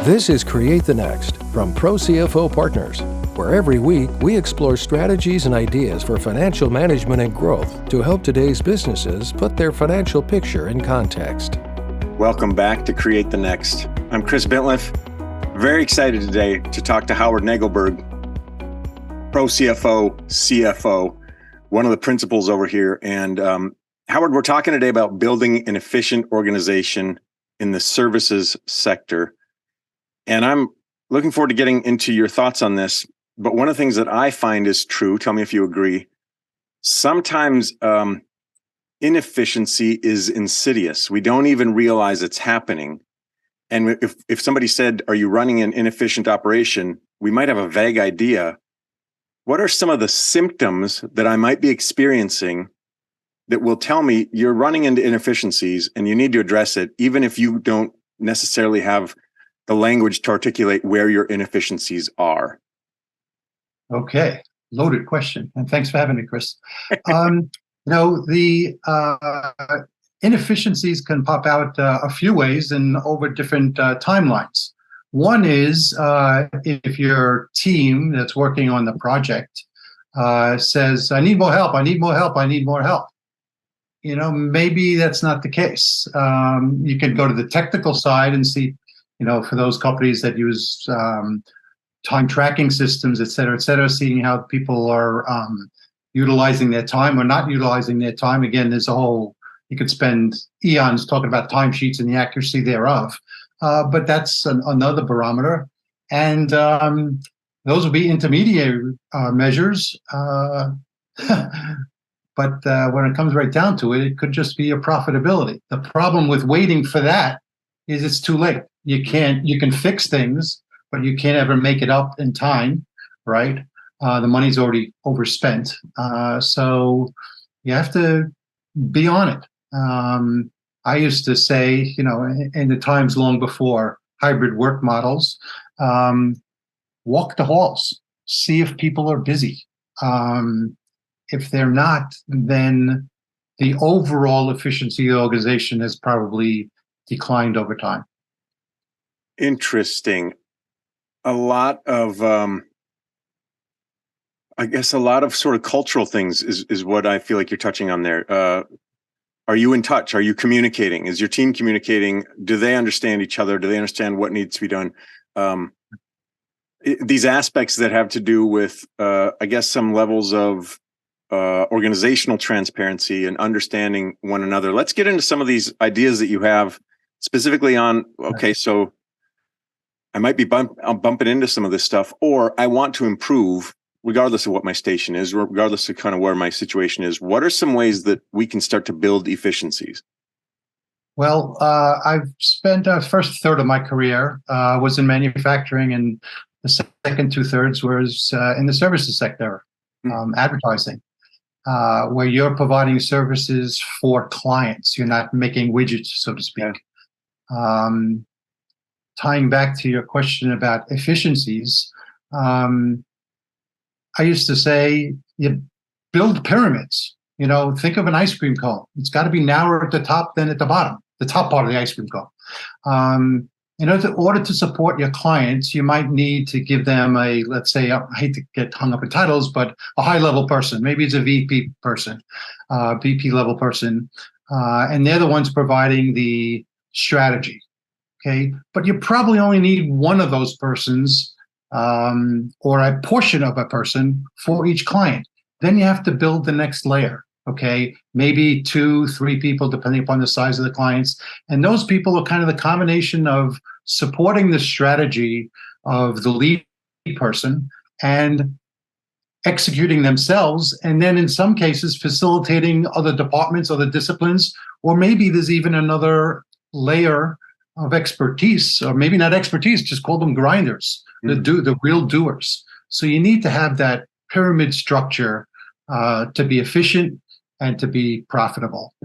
This is Create the Next from Pro CFO Partners, where every week we explore strategies and ideas for financial management and growth to help today's businesses put their financial picture in context. Welcome back to Create the Next. I'm Chris Bentliff. Very excited today to talk to Howard Nagelberg, Pro CFO, one of the principals over here. And Howard, we're talking today about building an efficient organization in the services sector. And I'm looking forward to getting into your thoughts on this. But one of the things that I find is true, tell me if you agree, sometimes inefficiency is insidious. We don't even realize it's happening. And if somebody said, are you running an inefficient operation? We might have a vague idea. What are some of the symptoms that I might be experiencing that will tell me you're running into inefficiencies and you need to address it, even if you don't necessarily have the language to articulate where your inefficiencies are? Okay, loaded question. And thanks for having me, Chris. The inefficiencies can pop out a few ways and over different timelines. One is if your team that's working on the project says, I need more help, I need more help, I need more help. Maybe that's not the case. You can go to the technical side and see, for those companies that use time tracking systems, et cetera, seeing how people are utilizing their time or not utilizing their time. Again, you could spend eons talking about timesheets and the accuracy thereof. But that's another barometer. And those would be intermediate measures. But when it comes right down to it, it could just be a profitability. The problem with waiting for that is it's too late. You can fix things, but you can't ever make it up in time, right? The money's already overspent. So you have to be on it. I used to say, in the times long before hybrid work models, walk the halls, see if people are busy. If they're not, then the overall efficiency of the organization has probably declined over time. Interesting. A lot of, sort of cultural things is what I feel like you're touching on there. Are you in touch? Are you communicating? Is your team communicating? Do they understand each other? Do they understand what needs to be done? These aspects that have to do with, some levels of organizational transparency and understanding one another. Let's get into some of these ideas that you have specifically on, okay, so I might be bumping into some of this stuff, or I want to improve regardless of what my station is, regardless of kind of where my situation is. What are some ways that we can start to build efficiencies? Well, I've spent the first third of my career was in manufacturing, and the second 2/3 was in the services sector, advertising, where you're providing services for clients. You're not making widgets, so to speak. Yeah. Tying back to your question about efficiencies, I used to say, you build pyramids. Think of an ice cream cone. It's got to be narrower at the top than at the bottom, the top part of the ice cream cone. In order to support your clients, you might need to give them let's say, I hate to get hung up in titles, but a high-level person. Maybe it's a VP person, VP level person, and they're the ones providing the strategy. Okay, but you probably only need one of those persons or a portion of a person for each client. Then you have to build the next layer. Okay, maybe 2-3 people, depending upon the size of the clients. And those people are kind of the combination of supporting the strategy of the lead person and executing themselves. And then in some cases, facilitating other departments, other disciplines, or maybe there's even another layer of expertise, or maybe not expertise, just call them grinders, the real doers. So you need to have that pyramid structure to be efficient and to be profitable.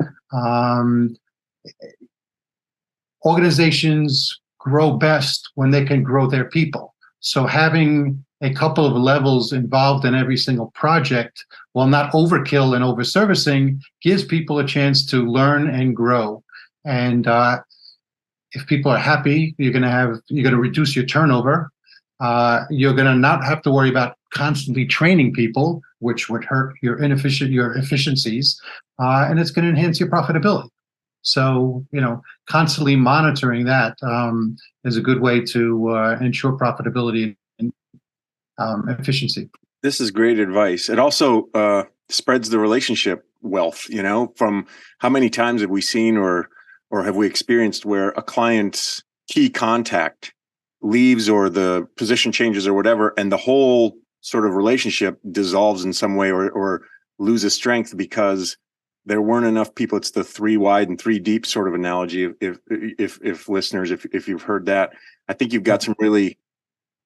Organizations grow best when they can grow their people. So having a couple of levels involved in every single project, while not overkill and over-servicing, gives people a chance to learn and grow. And if people are happy, you're going to reduce your turnover. You're going to not have to worry about constantly training people, which would hurt your efficiencies, and it's going to enhance your profitability. So, constantly monitoring that is a good way to ensure profitability and efficiency. This is great advice. It also spreads the relationship wealth, from how many times have we seen or have we experienced where a client's key contact leaves or the position changes or whatever, and the whole sort of relationship dissolves in some way or loses strength because there weren't enough people. It's the 3 wide and 3 deep sort of analogy. If listeners, if you've heard that, I think you've got some really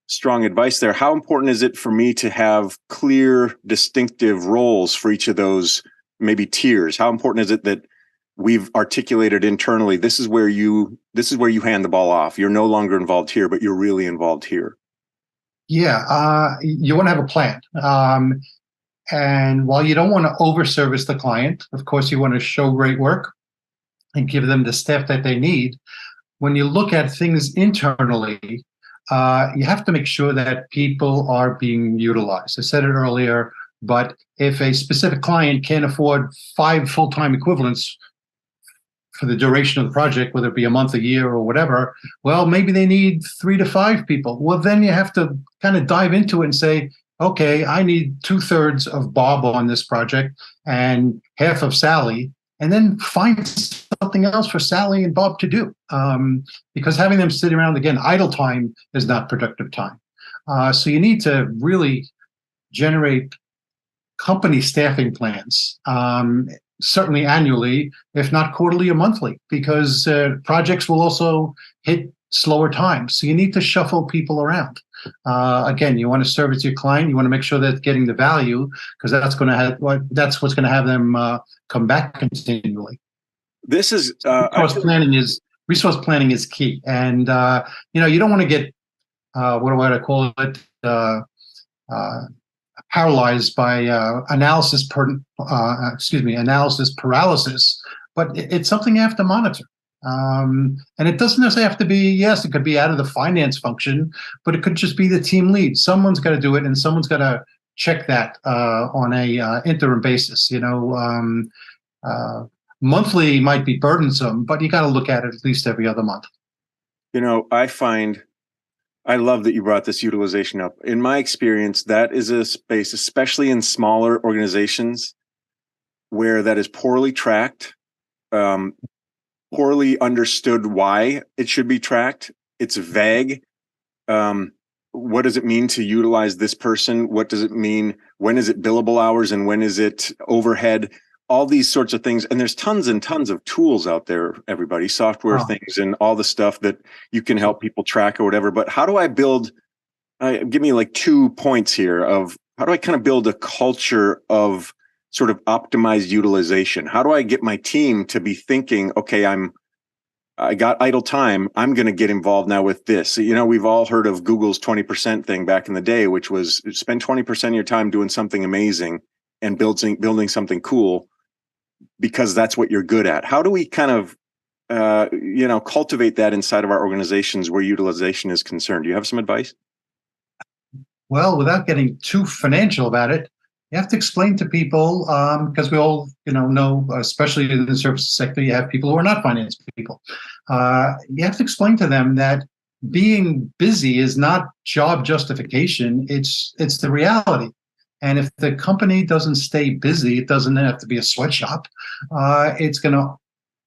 strong advice there. How important is it for me to have clear, distinctive roles for each of those maybe tiers? How important is it that we've articulated internally, this is where you hand the ball off. You're no longer involved here, but you're really involved here. Yeah, you want to have a plan. And while you don't want to overservice the client, of course, you want to show great work and give them the staff that they need. When you look at things internally, you have to make sure that people are being utilized. I said it earlier, but if a specific client can't afford 5 full-time equivalents for the duration of the project, whether it be a month, a year, or whatever, well, maybe they need 3 to 5 people. Well, then you have to kind of dive into it and say, okay, I need 2/3 of Bob on this project and half of Sally, and then find something else for Sally and Bob to do. Because having them sit around, again, idle time is not productive time. So you need to really generate company staffing plans, certainly annually, if not quarterly or monthly, because projects will also hit slower times. So you need to shuffle people around. Again, you want to service your client. You want to make sure they're getting the value, because that's what's going to have them come back continually. This is resource planning is key, and you don't want to get what do I call it? Paralyzed by analysis paralysis, but it's something you have to monitor. And it doesn't necessarily have to be, yes, it could be out of the finance function, but it could just be the team lead. Someone's got to do it, and someone's got to check that on a interim basis. Monthly might be burdensome, but you got to look at it at least every other month. I love that you brought this utilization up. In my experience, that is a space, especially in smaller organizations, where that is poorly tracked, poorly understood why it should be tracked. It's vague. What does it mean to utilize this person? What does it mean? When is it billable hours and when is it overhead? All these sorts of things. And there's tons and tons of tools out there, everybody, software things and all the stuff that you can help people track or whatever. But how do I build, give me like 2 points here of how do I kind of build a culture of sort of optimized utilization? How do I get my team to be thinking, okay, I got idle time, I'm going to get involved now with this. We've all heard of Google's 20% thing back in the day, which was spend 20% of your time doing something amazing and building something cool, because that's what you're good at. How do we kind of, cultivate that inside of our organizations where utilization is concerned? Do you have some advice? Well, without getting too financial about it, you have to explain to people, because we all, know, especially in the services sector, you have people who are not finance people. You have to explain to them that being busy is not job justification. It's the reality. And if the company doesn't stay busy, it doesn't have to be a sweatshop. It's going to,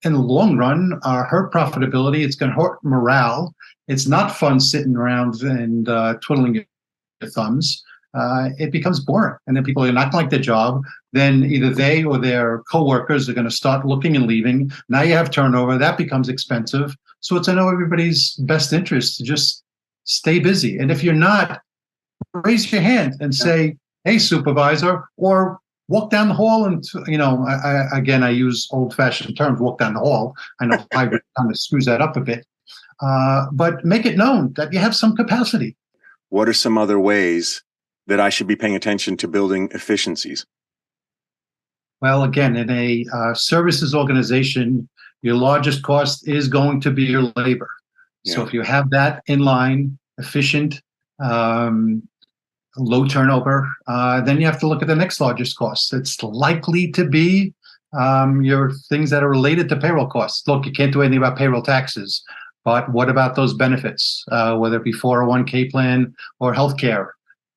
in the long run, hurt profitability. It's going to hurt morale. It's not fun sitting around and twiddling your thumbs. It becomes boring. And then people are not like their job. Then either they or their coworkers are going to start looking and leaving. Now you have turnover. That becomes expensive. So it's in everybody's best interest to just stay busy. And if you're not, raise your hand and say, hey, supervisor, or walk down the hall and, I use old-fashioned terms, walk down the hall. I know hybrid kind of screws that up a bit. But make it known that you have some capacity. What are some other ways that I should be paying attention to building efficiencies? Well, again, in a services organization, your largest cost is going to be your labor. So if you have that in line, efficient, low turnover, then you have to look at the next largest cost. It's likely to be your things that are related to payroll costs. Look, you can't do anything about payroll taxes, but what about those benefits, whether it be 401k plan or healthcare?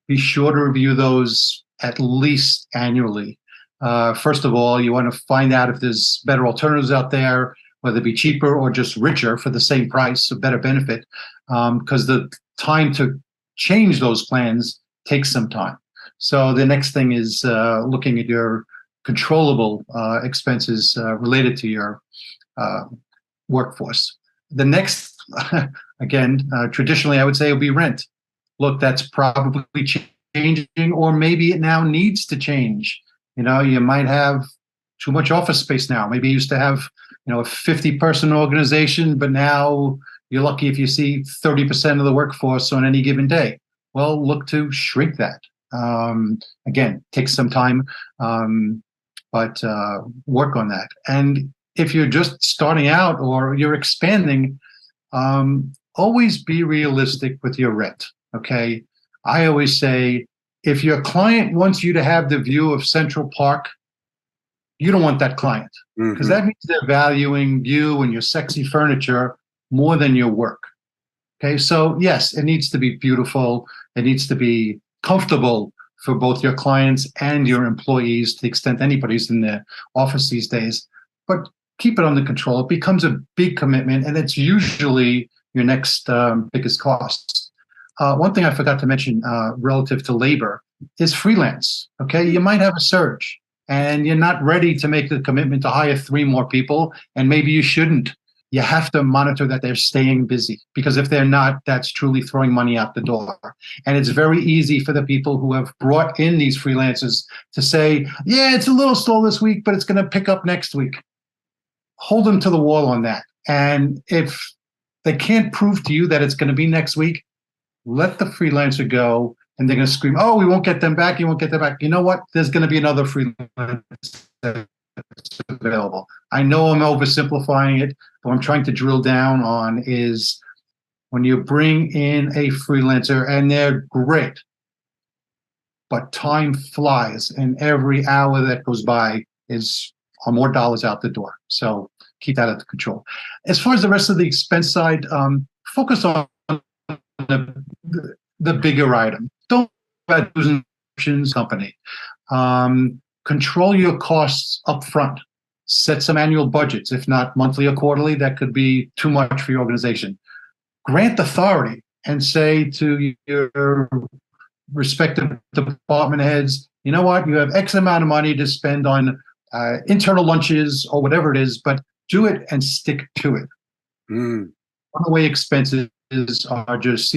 Be sure to review those at least annually. First of all, you want to find out if there's better alternatives out there, whether it be cheaper or just richer for the same price, a better benefit, because the time to change those plans takes some time. So the next thing is looking at your controllable expenses related to your workforce. The next, again, traditionally, I would say it would be rent. Look, that's probably changing, or maybe it now needs to change. You might have too much office space now. Maybe you used to have, a 50-person organization, but now you're lucky if you see 30% of the workforce on any given day. Well, look to shrink that. Again, takes some time, but work on that. And if you're just starting out or you're expanding, always be realistic with your rent, okay? I always say, if your client wants you to have the view of Central Park, you don't want that client, because that means they're valuing you and your sexy furniture more than your work. Okay, so yes, it needs to be beautiful. It needs to be comfortable for both your clients and your employees, to the extent anybody's in the office these days. But keep it under control. It becomes a big commitment, and it's usually your next biggest cost. One thing I forgot to mention relative to labor is freelance. Okay, you might have a surge, and you're not ready to make the commitment to hire 3 more people, and maybe you shouldn't. You have to monitor that they're staying busy, because if they're not, that's truly throwing money out the door. And it's very easy for the people who have brought in these freelancers to say, yeah, it's a little slow this week, but it's going to pick up next week. Hold them to the wall on that. And if they can't prove to you that it's going to be next week, let the freelancer go, and they're going to scream, oh, we won't get them back. You won't get them back. You know what? There's going to be another freelancer available. I know I'm oversimplifying it. What I'm trying to drill down on is, when you bring in a freelancer and they're great, but time flies, and every hour that goes by are more dollars out the door. So keep that under control. As far as the rest of the expense side, focus on the bigger item. Don't about using company. Control your costs up front. Set some annual budgets, if not monthly or quarterly. That could be too much for your organization. Grant authority and say to your respective department heads, you know what, you have X amount of money to spend on internal lunches or whatever it is, but do it and stick to it. Runaway expenses are just,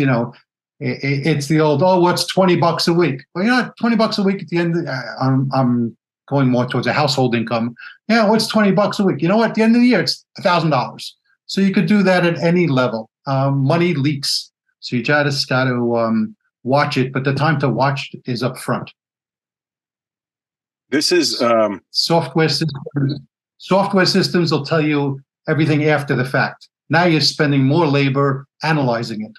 it's the old, oh, what's $20 a week? Well, $20 a week at the end, I'm going more towards a household income. Yeah, what's $20 a week? You know what? At the end of the year, it's $1,000. So you could do that at any level. Money leaks. So you just got to watch it, but the time to watch is up front. This is software systems will tell you everything after the fact. Now you're spending more labor analyzing it.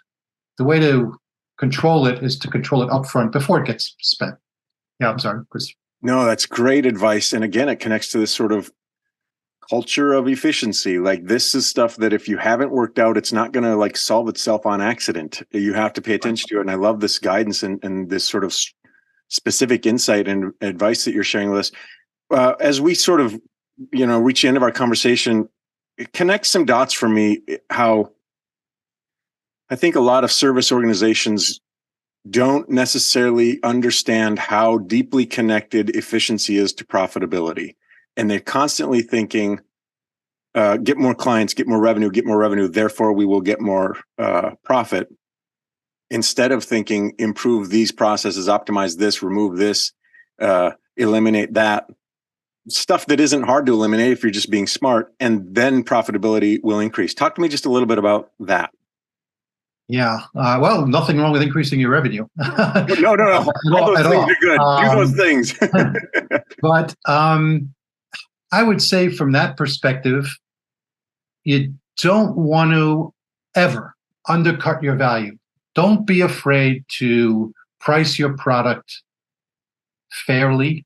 The way to control it is to control it up front before it gets spent. Yeah, I'm sorry, Chris. No, that's great advice. And again, it connects to this sort of culture of efficiency. Like, this is stuff that if you haven't worked out, it's not going to solve itself on accident. You have to pay attention to it. And I love this guidance and this sort of specific insight and advice that you're sharing with us. As we sort of, reach the end of our conversation, it connects some dots for me, how I think a lot of service organizations don't necessarily understand how deeply connected efficiency is to profitability. And they're constantly thinking, get more clients, get more revenue, therefore we will get more profit. Instead of thinking, improve these processes, optimize this, remove this, eliminate that. Stuff that isn't hard to eliminate if you're just being smart, and then profitability will increase. Talk to me just a little bit about that. Yeah. Well, nothing wrong with increasing your revenue. No. All those things are good. Do those things. But I would say, from that perspective, you don't want to ever undercut your value. Don't be afraid to price your product fairly,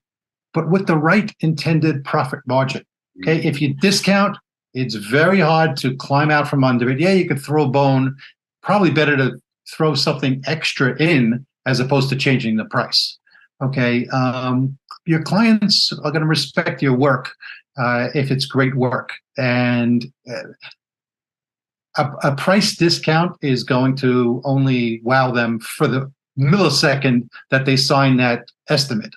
but with the right intended profit margin. Okay, if you discount, it's very hard to climb out from under it. Yeah, you could throw a bone. Probably better to throw something extra in as opposed to changing the price. Okay, your clients are going to respect your work if it's great work, and a price discount is going to only wow them for the millisecond that they sign that estimate.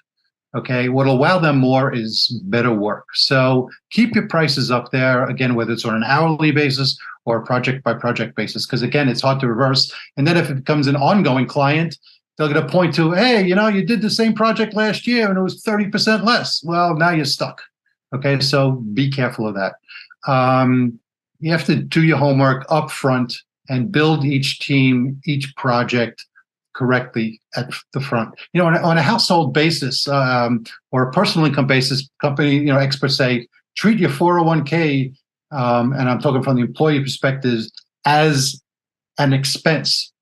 Okay, what'll wow them more is better work. So keep your prices up there, again, whether it's on an hourly basis or a project by project basis, because again, it's hard to reverse. And then if it becomes an ongoing client, they're going to point to, hey, you did the same project last year and it was 30% less. Well, now you're stuck. Okay, so be careful of that. You have to do your homework up front and build each team, each project correctly at the front. On a household basis or a personal income basis, company, experts say, treat your 401k, and I'm talking from the employee perspective, as an expense.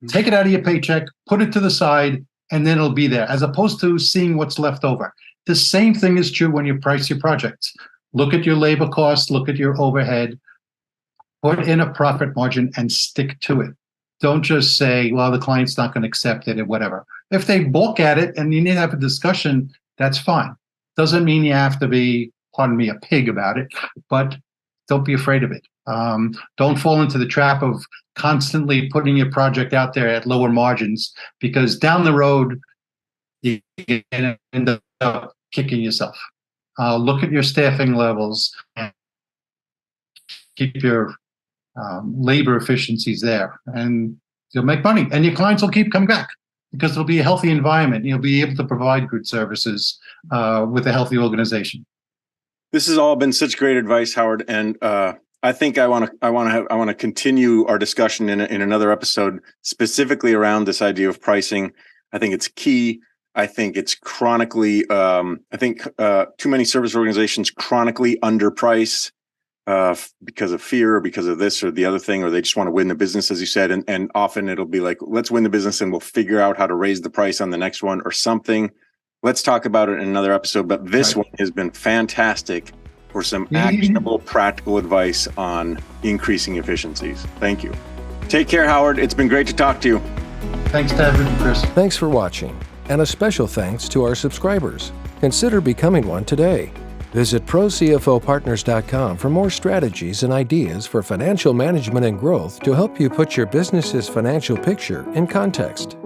Take it out of your paycheck, put it to the side, and then it'll be there, as opposed to seeing what's left over. The same thing is true when you price your projects. Look at your labor costs, look at your overhead, put in a profit margin and stick to it. Don't just say, well, the client's not going to accept it or whatever. If they balk at it and you need to have a discussion, that's fine. Doesn't mean you have to be, pardon me, a pig about it, but don't be afraid of it. Don't fall into the trap of constantly putting your project out there at lower margins, because down the road, you end up kicking yourself. Look at your staffing levels and keep your labor efficiencies there, and you'll make money, and your clients will keep coming back because it'll be a healthy environment. You'll be able to provide good services with a healthy organization. This has all been such great advice, Howard, and I think I want to continue our discussion in another episode, specifically around this idea of pricing. I think it's key. I think it's chronically. Too many service organizations chronically underprice because of fear or because of this or the other thing, or they just want to win the business, as you said. And often it'll be like, let's win the business and we'll figure out how to raise the price on the next one or something. Let's talk about it in another episode. But this one has been fantastic for some actionable, practical advice on increasing efficiencies. Thank you. Take care, Howard. It's been great to talk to you. Thanks, David and Chris. Thanks for watching. And a special thanks to our subscribers. Consider becoming one today. Visit ProCFOPartners.com for more strategies and ideas for financial management and growth to help you put your business's financial picture in context.